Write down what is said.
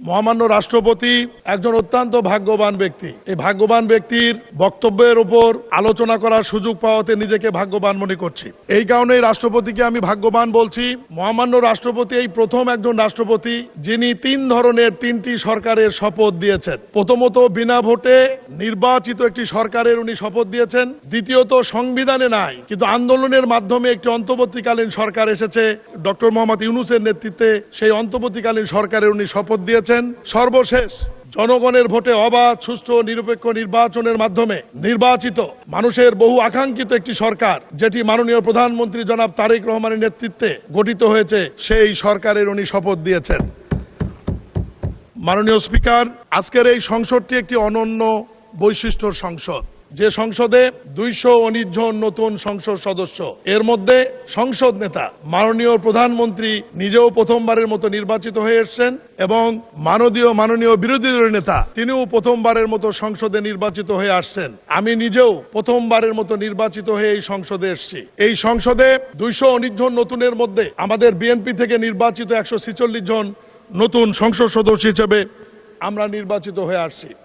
মহামান্য রাষ্ট্রপতি একজন অত্যন্ত ভাগ্যবান ব্যক্তি। এই ভাগ্যবান ব্যক্তির বক্তব্যের উপর আলোচনা করার সুযোগ পাওয়াতে নিজেকে ভাগ্যবান মনে করছি। এই কারণে রাষ্ট্রপতিকে আমি ভাগ্যবান বলছি। মহামান্য রাষ্ট্রপতি এই প্রথম একজন রাষ্ট্রপতি যিনি তিনটি সরকারের শপথ দিয়েছেন। প্রথমত বিনা ভোটে নির্বাচিত একটি সরকারের উনি শপথ দিয়েছেন। দ্বিতীয়ত সংবিধানে নাই কিন্তু আন্দোলনের মাধ্যমে একটি অন্তর্বর্তীকালীন সরকার এসেছে ডক্টর মোহাম্মদ ইউনূসের নেতৃত্বে, সেই অন্তর্বর্তীকালীন সরকারের উনি শপথ দিয়েছেন। সর্বশেষ জনগণের ভোটে অবাধ, সুষ্ঠু, নিরপেক্ষ নির্বাচনের মাধ্যমে নির্বাচিত মানুষের বহু আকাঙ্ক্ষিত একটি সরকার, যেটি মাননীয় প্রধানমন্ত্রী জনাব তারেক রহমানের নেতৃত্বে গঠিত হয়েছে, সেই সরকারের উনি শপথ দিয়েছেন। মাননীয় স্পিকার, আজকের এই সংসদটি একটি অনন্য বৈশিষ্ট্যর সংসদ, যে সংসদে 219 জন নতুন সংসদ সদস্য। এর মধ্যে সংসদ নেতা মাননীয় প্রধানমন্ত্রী নিজেও প্রথমবারের মতো নির্বাচিত হয়ে এসেছেন এবং মাননীয় বিরোধী দলের নেতা তিনিও প্রথমবারের মতো সংসদে নির্বাচিত হয়ে আসছেন। আমি নিজেও প্রথমবারের মতো নির্বাচিত হয়ে এই সংসদে এসেছি। এই সংসদে 219 জন নতুনের মধ্যে আমাদের বিএনপি থেকে নির্বাচিত 146 জন নতুন সংসদ সদস্য হিসেবে আমরা নির্বাচিত হয়ে আসছি।